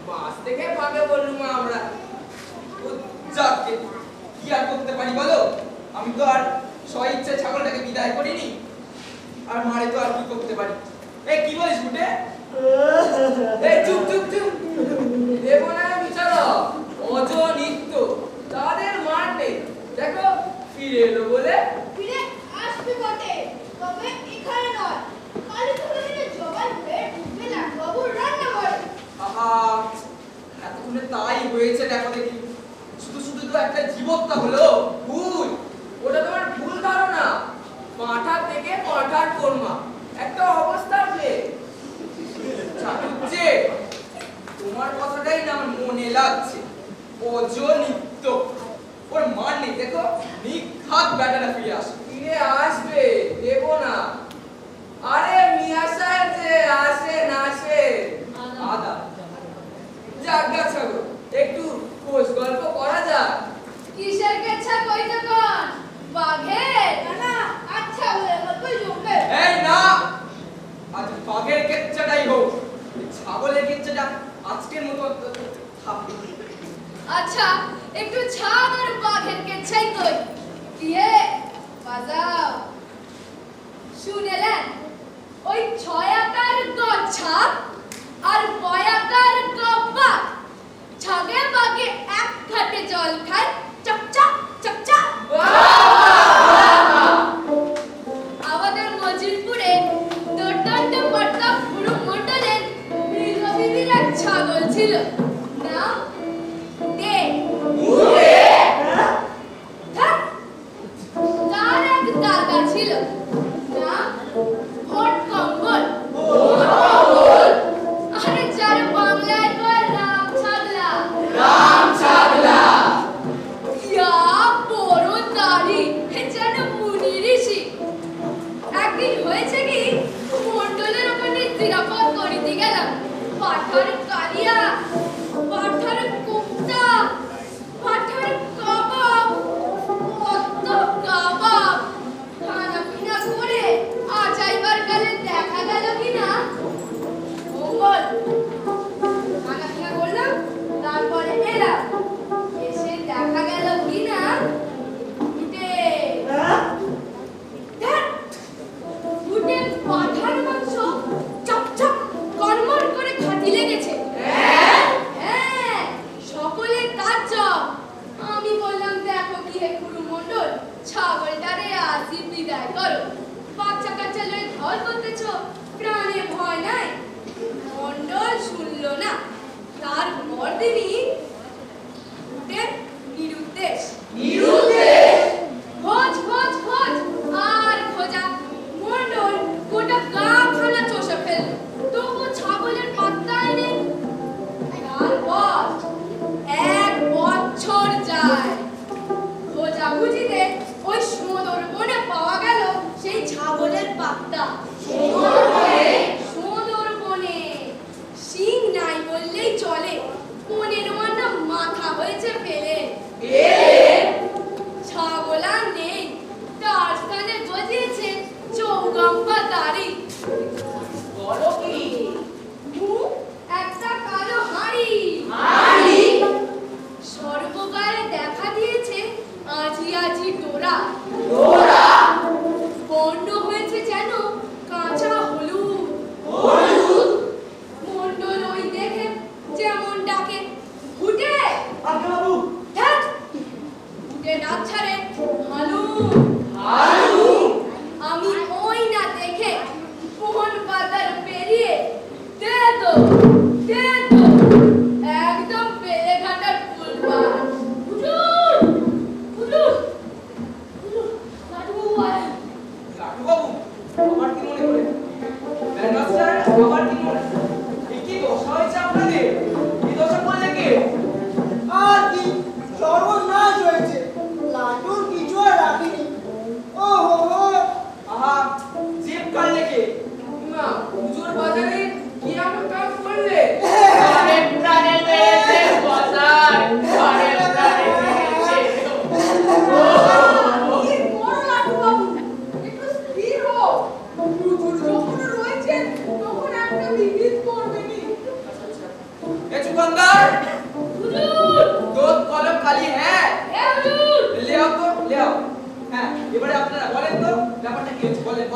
বাস থেকে পাবে বললুম আমরা। ও যাকে কি আর করতে পারি বলো? আমি তো আর স্বইচ্ছে ছাগলটাকে বিদায় করিনি, আর মারে তো আর কি করতে পারি। এ কি বলিস বুটে? এই চুপ চুপ চুপ, দেবো না বিচারক অজ নিত্য, তাদের মার নেই। দেখো ফিরে এলো বলে। ফিরে আসবে বটে তবে এখানে নয় কালীপুরে থেকে জবাই হয়ে ঢুকবে না বাবুর রান্না করে আহা, এতক্ষণে তাই হয়েছে, দেখো দেখি। শুধু শুধু তো একটা জীবত্তা হলো। ভুল, ওটা তোমার ভুল ধারণা। পাঁঠা থেকে পাঁঠার কর্মা, একটা অবস্থা আছে। মেলাচ্ছে ওজো নিত্য ওর মান নেই দেখো নিখাত ব্যাটারা ফিরে আসে ফিরে আসবে দেব না আরে মিয়া সাহেব যে আসেন আদা জাগা ছাগো একটু খোঁজ গল্প করা যাক কিসের কেচ্ছা কইতে কোন বাঘের না আচ্ছা বলে কই জমবে এই না আজ বাঘের কেচ্চাটাই হোক ছাগলের কেচ্চাটা আজকের মতো থাকবে আচ্ছা একটু ছাগ আর বাঘের কেচ্ছাই কই দিয়ে বাজাও শুনেলেন ওই 6 আকার গছাপ আর 9 আকার গব্বা ছাগে বাগে এক ঘাটে জল খায় চকচক চকচক আমাদের মজিলপুরে দোটন্ড পট্টা পুরো মন্ডলের মৃগবিবির এক ছাগল ছিল নাম দে তার এক দাদা ছিল নাম ভোট কম্বল আরে যার বাংলায় কয় রাম ছাগলা ইয়া বড় দাড়ি যেন মুনি ঋষি একদিন হয়েছে কি মন্ডলের ওখানে জিরাফত করিতে গেলাম পাঠার কালিয়া পাঠার কোপ্তা পাঠার কাবাব কত কাবাব খানা পিনা করে আজাইবার কালে দেখা গেল কিনা মঙ্গল খানা পিনা করলাম তারপরে এলাম এসে দেখা গেল কিনা উঠে উঠে পাঠার মাংস চপচপ কর্মর করে খাটি লেগেছে হ্যাঁ সকলে তার চপ আমি বললাম দেখো কি হে গুরু মন্ডল ছাগলটারে আসি বিদায় করো বাচ্চা কাচ্চা লয়ে ঘর করতেছ প্রাণে ভয় নাই মন্ডল শুনলো না তার পরদিনই উঠে নিরুদ্দেশ খোঁজ খোঁজ খোঁজ আর খোঁজা মন্ডল গোটা গা খানা চষে ফেলল তবু ছাগলের পাত্তাই নেই তারপর 1 বছর যায় খোঁজাখুঁজিতে ওই সুন্দর বনে পাওয়া গেল সেই ছাগলের পাত্তা সুন্দর বনে শিং নাই বললেই চলে 15 মাথা হয়েছে ফেলে ছাগল আর নেই তার স্থানে গজিয়েছে চৌগাম্বা দাড়ি বলো কি মুখ একটা কালো হাঁড়ি সর্বগায়ে দেখা দিয়েছে আজি আজি ডোরা বর্ণ হয়েছে যেন কাঁচা হলুদ মন্ডল ওই দেখে যেমন ডাকে ঘুটে বাবু ধ্যাৎ! ঘুটে ডাক ছাড়ে হালু আমি ওই না দেখে মোহন বাজার পেরিয়ে দে তো একদম পেলে ঘাটার ফুলবার লাটু আয় লাটু বাবু আমার কি মনে করে ব্যানার্সার আমার কি মনে কি দশা হয়েছে আপনাদের কি দশা করলে কে আর কি সর্বনাশ হয়েছে লাটুর কিছু আর রাখিনি ও হো আহা জিপ কাটলে কে না হুজুর বাজারে কি এমন কাজ করলে আরে প্রাণে পেয়েছে বাজার আরে প্রাণে পেয়েছে কি বড় লাটু বাবু একটু স্থির হও হুজুর যখন রয়েছেন তখন একটা বিবিধ করবেনি এ চুকন্দার হুজুর দুধ কলম খালি হ্যাঁ এ হুজুর ले आओ হ্যাঁ এবারে আপনারা বলেন তো ব্যাপারটা কি হচ্ছে বলেন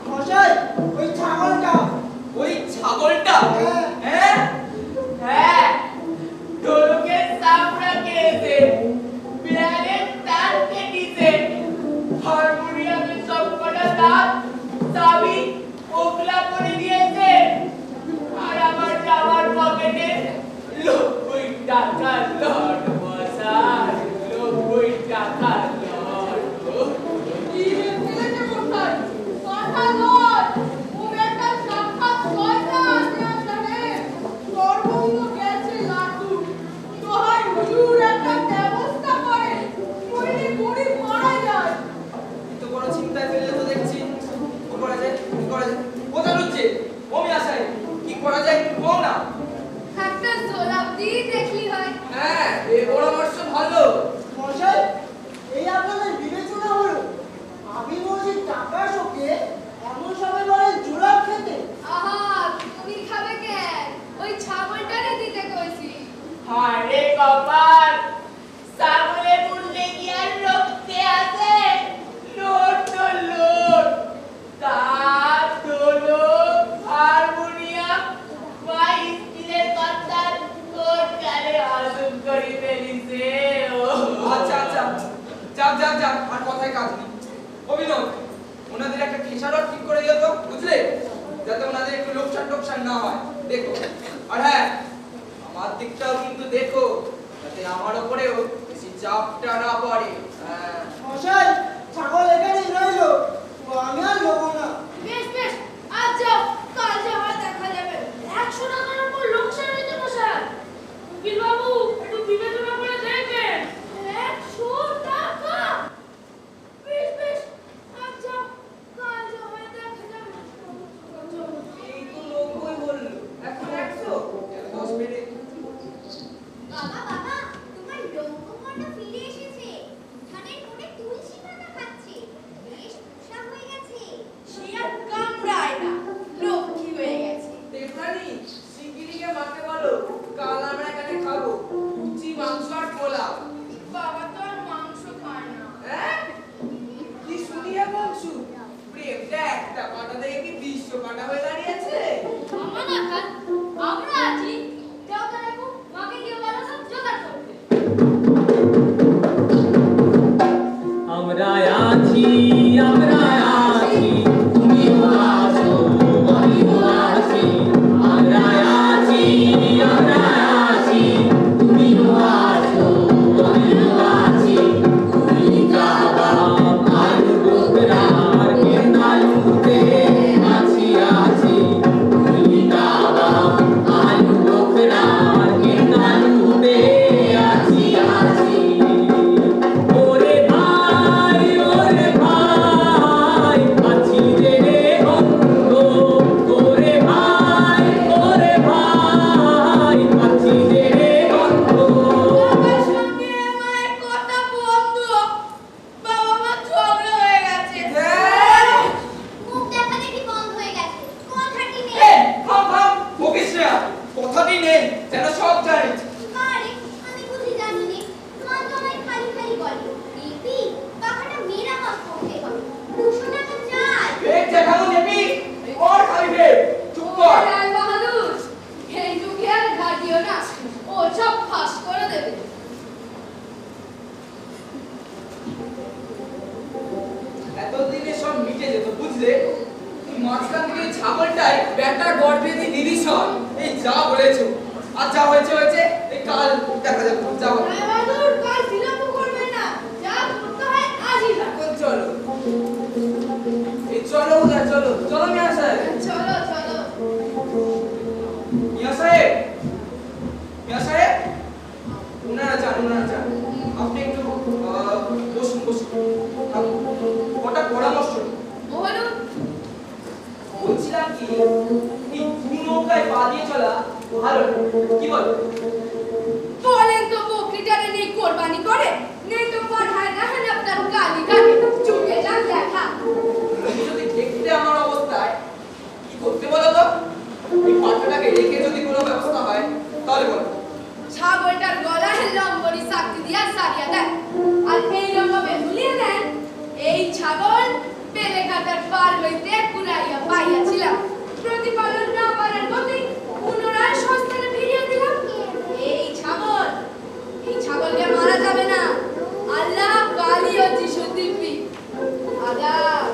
মশাই ওই ছাগলটা ওই ছাগলটা হ্যাঁ। হ্যাঁ ঢোলকের চামড়া কেড়েছে প্রাণের তার কেটেছে হারমোনিয়ামের সবকটা দাঁত চাবি ওগলা করে দিয়েছে আর আমার জামার পকেটে 90 টাকা লট বসার 90 টাকা লট কি ফেলেছে কোথায় কথা লয় ও একটা সাক্ষাৎ শয়তান জানে সর্বঙ্গ গেছে লাটু এ পরামর্শ ভালো। মশাই, এই আপনাদের বিবেচনা হলো? আমি বলছি টাকার শোকে এমন সবাই বলেন জোলাপ খেতে। আহা, তুমি খাবে কেন? ওই ছাগলটারে দিতে কইছি। আরে কপাল, ছাগলে পুড়লে কি আর রক্তে আছে? লোট তো লোট, তার ঢোলক, হারমোনিয়াম বা স্টিলের পাতার কোট কালে আগুন করে ফেলিছে। আচ্ছা আচ্ছা, যাক যাক যাক, আর কথায় কাজ নেই। অভিনব, ওনাদের একটা খেসারত ঠিক করে দিও তো, বুঝলে? যাতে ওনাদের একটু লোকসান টোকসান না হয়, দেখো। আর হ্যাঁ, আমার দিকটাও কিন্তু দেখো, যাতে আমার ওপরেও বেশি চাপটা না পড়ে। হ্যাঁ। মশাই, ছাগল এখানেই রইলো, ও আমি আর নেবো না। বেশ বেশ, আজ যাও, কাল যাওয়ার দেখা যাবে। 100 টাকার উপর লোকসান হইতে বসার। উকিল বাবু, একটু বিবেচনা করে দেখেন। 100 টাকা? বেশ বেশ, আজ যাও, কাল যাওয়ার দেখা যাবে। এই তো 90 বললো, এখন 100, 10 বেড়ে। বাবা বাবা, তোমার লৌকোমটা ফিরে এসেছে। ধানের কোণে তুলসী পাতা খাচ্ছে। বেশ পোষা হয়ে গেছে। সে আর কামড়ায় না, লক্ষ্মী হয়ে গেছে। দেবরানী, শিগগিরিকে মাকে বলো, কাল আমরা এখানে খাবো লুচি, মাংস আর পোলাও। বাবা তো আর মাংস খায় না। হ্যাঁ? কি শুনিয়ে বলছু? প্রেমটা একটা কাঁটা থেকে কি 200 কাঁটা হয়ে দাঁড়িয়েছে? মামা না খান, আমরা আছি। যাও তো দেখো, মাকে গিয়ে বলো সব জোগাড় করতে। আমরা আছি, আমরা আছি, তুমিও আছো, আমিও আছি। আমরা আছি, আমরা আছি, তুমিও আছো, আমিও আছি। তুমি কাবাব আর বকরার কেন্দালুতে আছি আছি। তুমি কাবাব আর বকরার কেন্দালুতে আছি আছি। ওরে ভাই, ওরে ভাই, আছি রে বন্ধ। ওরে ভাই, ওরে ভাই, আছি রে বন্ধ। বাবার সঙ্গে মায়ের কথা বন্ধ। বাবা মা ঝগড়া হয়ে গেছে। মুখ দেখা দেখি বন্ধ হয়ে গেছে। কথাটি নেই। এ, থাম থাম, বকিস না। কথাটি নেই, যেন সব জানি। আরে, আমি বুঝি জানিনি। মা তো আমায় খালি খালি বলে, "দিদি, টাকাটা মেরামত করতে হবে। 200 টাকা চাই।" এই দেখানো নেবি, ওর খাইবে। চুপ কর। রায় বাহাদুর, এই যুগে আর ঘাটিও না, ও সব ফাঁস করে দেবে। এতদিনে সব মিটে যেত, বুঝলে? এই মাঝখান থেকে এই ছাগলটাই ব্যাটার গর্ভে দিয়ে নিরিশন। এই যা বলেছো, আর যা হয়েছে হয়েছে, এই কাল দেখা যাবে, যা হবে। রায় বাহাদুর, কাল বিলম্ব করবেন না। যা করতে হয় আজই না। এখন চলো, এই চলো উদা, চলো চলো মিয়া সাহেব। চলো চলো। মিয়া সাহেব, মিয়া সাহেব, ওনারা যান। আপনি একটু বসুন বসুন। কটা পরামর্শ নিন। বলুন। বলছিলাম কি, এই দু নৌকায় পা দিয়ে চলা ভালো, কি বল? বলেন তো, বকরিটারে নেই কোরবানি করে, নেই তো পড়ায় না হেন আপনার গালি কাটে। চুপে যান দেখা। তুমি যদি দেখতে আমার অবস্থায়, কি করতে বলো তো? এই পাঠাটাকে রেখে যদি কোনো ব্যবস্থা হয়, তাহলে বলো। ছাগলটার গলায় লম্বরি চাকতি দিয়া সারিয়া দেন, আর এই রকমে ঝুলিয়ে দেন। এই ছাগল পেলে কাটার পার হইতে কুড়াইয়া পাইয়াছিলাম। প্রতিপালন না পারার গতি পুনরায় সংস্থানে ফিরিয়ে দিলাম। এই ছাগলকে মারা যাবে না। আল্লাহ কালী ও যিশু দিব্যি। আদাব।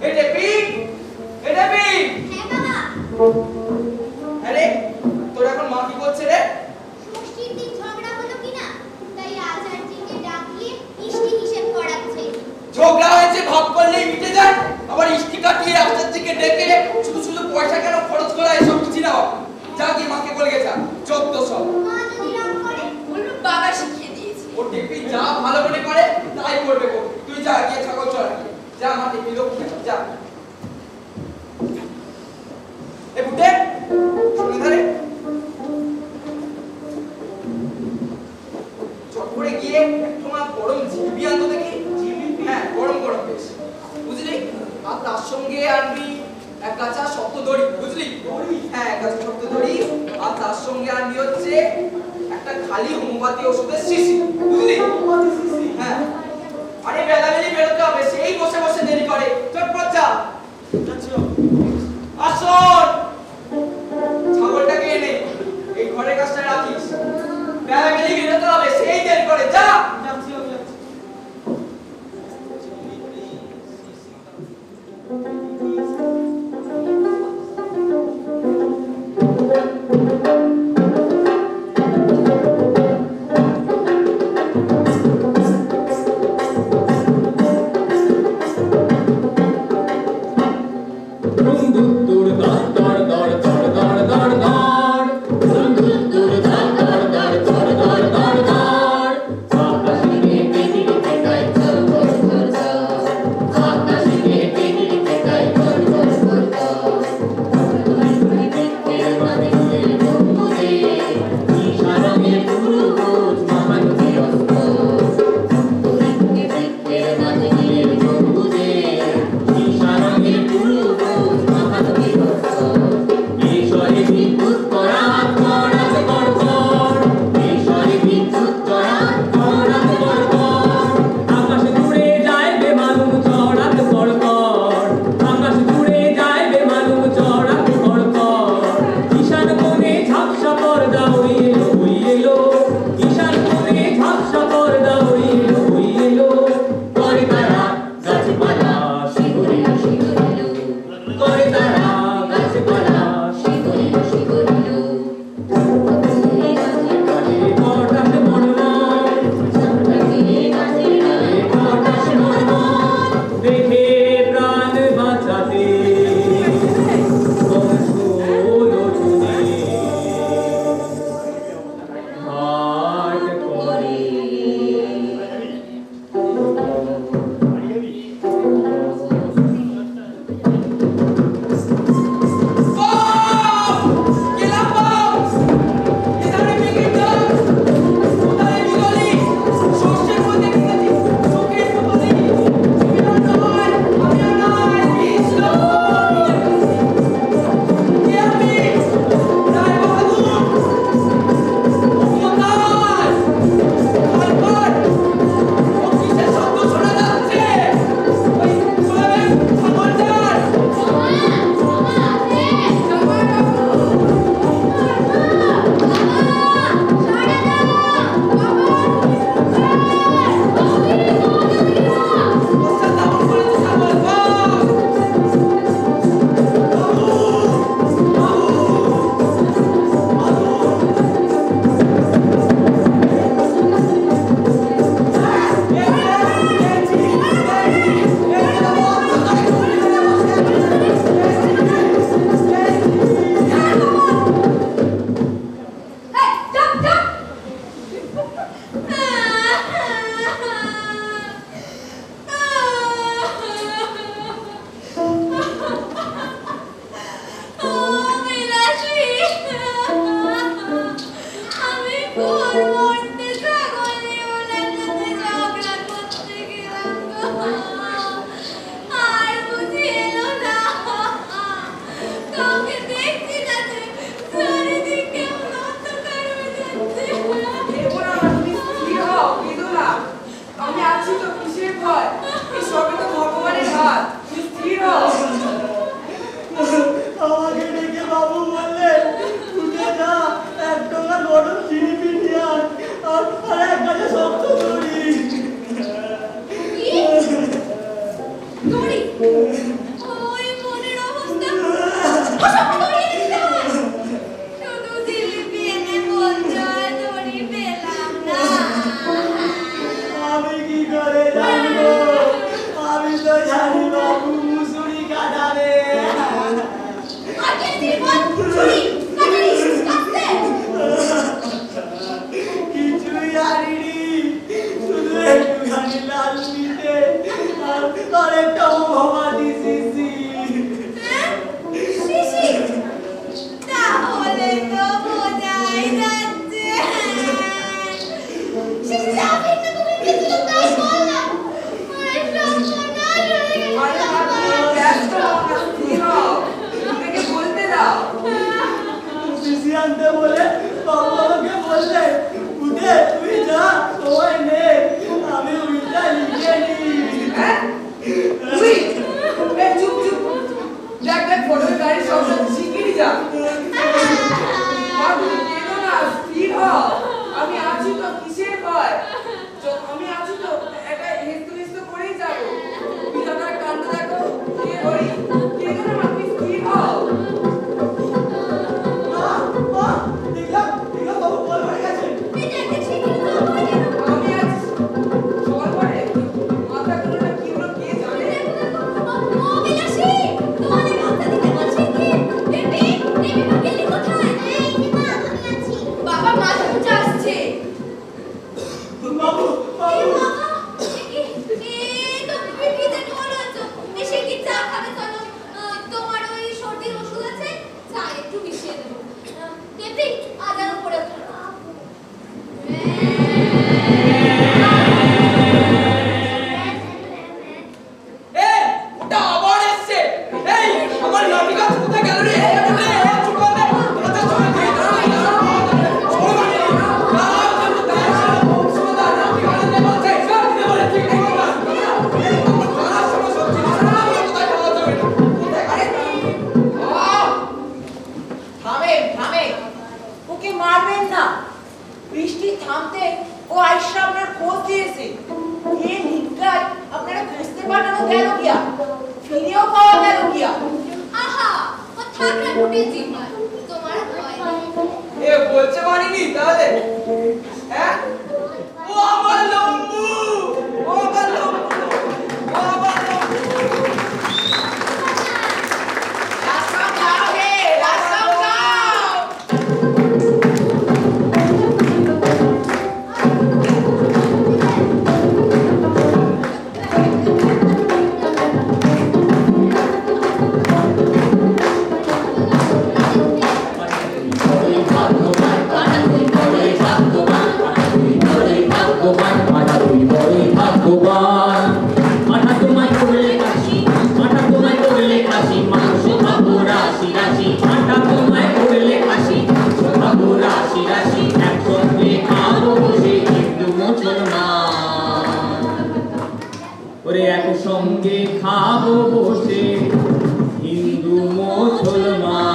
এটা পিক, এটা পিক। হ্যাঁ বাবা, আরে, তোর এখন মা কি করছে রে? ষষ্ঠীর দিন ঝগড়া হলো কিনা, তাই আচার্যকে ডাকিয়ে ইষ্টি হিসেব করাচ্ছে। ঝগড়া হয়েছে ভাব করলেই মিটে যায়, আবার ইষ্টি কাটিয়ে রাস্তার দিকে ডেকে শুধু শুধু পয়সা কেন খরচ করা, এসব কিছু না। যা গিয়ে মাকে বলে গেছে, যত সব। মা যদি রাগ করে, বললো বাবা শিখিয়ে দিয়েছে। ও টিপি যা ভালো মনে করে তাই করবে গো। তুই যা গিয়ে ছাগল চড়া। যা মাঠে কি লক্ষ্মী আমার, যা। এ বুটে শুনে ধারে চট করে গিয়ে তোমার গরম জিলিপি আনতো দেখি। হ্যাঁ, গরম গরম বেশ, বুঝলি? আর তার সঙ্গে আনবি এক কাঁচা শক্ত দড়ি, বুঝলি? হ্যাঁ, এক কাঁচা শক্ত দড়ি। আর তার সঙ্গে আনবি হচ্ছে একটা খালি হোমিওপ্যাথি ওষুধের শিশি, বুঝলি? হ্যাঁ, আরে বেলাবেলি বেরোতে হবে, সেই বসে বসে দেরি করে। চটপট যা। আসুন, ছাগলটাকে এনে এই ঘরের কাজটা রাখিস। বেলাবেলি বেরোতে হবে, সেই দেরি করে। যা। বললে উঠে তুই যা সময় নে আমি উইটা লিখে নিই হ্যাঁ তুই এই চুপ চুপ দেখ দেখ ফটোর গাড়ির শব্দ শিগগিরই যা বাবু কেন না স্থির হও আমি আছি তো কিসের ভয় আমি আছি তো একটা হেস্তু করেই যাবো বিধাতার কাণ্ড দেখো কে হরি কেন না আপনি স্থির হও মা দেখলাম বাবু বল হয়ে গেছে এটা দেখছি কিন্তু আমি আমি আছি সবার পরে মাথা কোনো না কি হলো কে জানে ও বিলাসী তোমাদের মাথা দিতে বলছি কি বেবি বেবি গেলি কোথায় এই মা আমি আছি বাবা মাথা উঠে আসছে বাবু এই বাবু বাবা এই তো পিপিতে ঢোল হচ্ছে এসে কি চা খাবে চলো তোমার ওই সর্দির ওষুধ আছে চা একটু মিশিয়ে দেবো বেবি আদার উপরে এই ওটা আবার এসেছে এই আমার লাঠি গাছ কোথায় গেল রে চুপ কর রে কথা শুনে তুই ছোড় মানে থামেন থামেন ওকে মারবেন না বৃষ্টি থামতে ও আয়শা আপনার খোঁজ দিয়েছে এ নিকায় আপনারা খুঁজতে পাঠানো গেল গিয়া ফিরেও পাওয়া গেল গিয়া আহা ও থাকলে ফুটে জিম্মার তোমার ভয় নেই এ বলছে মানিনি তাহলে হ্যাঁ ও আমার লম্বু ও আমার লম্বু ও আমার লম্বু রাস্তা যাও হে রাস্তা যাও একসঙ্গে খাবো বসে হিন্দু মুসলমান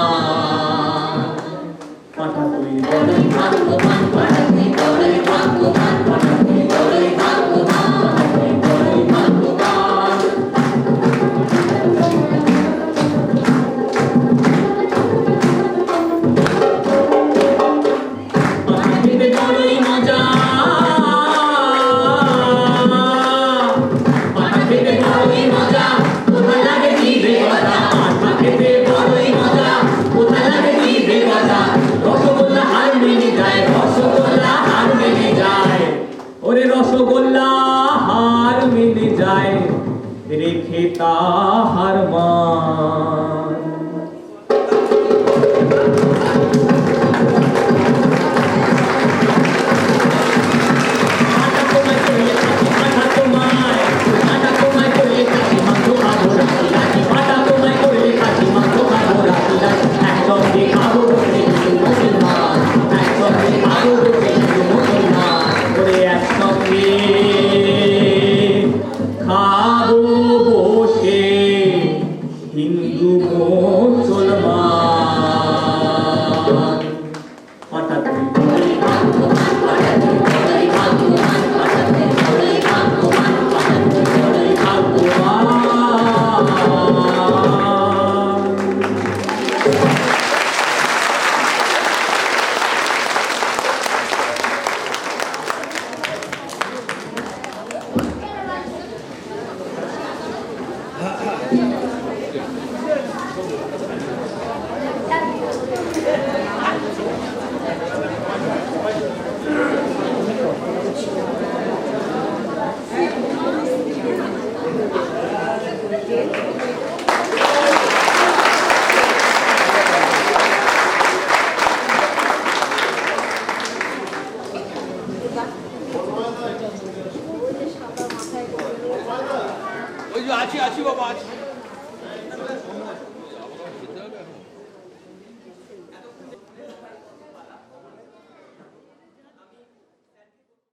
পাঠা তুই বড়ই ভাগ্যবান পাঠা তুই বড়ই ভাগ্যবান পাঠা তুই বড়ই ভাগ্যবান পাঠা তুই বড়ই ভাগ্যবান পাঠা খেতে বড়ই মজা পাঠা খেতে বড়ই মজা কোথায় লাগে জিভে গজা পাঠা খেতে বড়ই মজা কোথায় লাগে জিভে গজা রসগোল্লা হার মেনে যায় রসগোল্লা হার মেনে যায় ওরে রসগোল্লা হার মেনে যায় রেখে তাহার মান আটা তোমায় করলে কাশি আটা তোমায় করলে কাশি মাংস খাবো রাখি রাখি আটা তোমায় করলে কাশি মাংস খাবো রাখি রাখি একসঙ্গে খাবো বসে হিন্দু মুসলমান একসঙ্গে খাবো বসে হিন্দু মুসলমান করে একসঙ্গে খাবো বসে হিন্দু মুসলমান পাঠা তুই বড়ই ভাগ্যবান পাঠা তুই বড়ই ভাগ্যবান পাঠা তুই বড়ই ভাগ্যবান পাঠা তুই বড়ই ভাগ্যবান ওই যে আছি বাবা আছি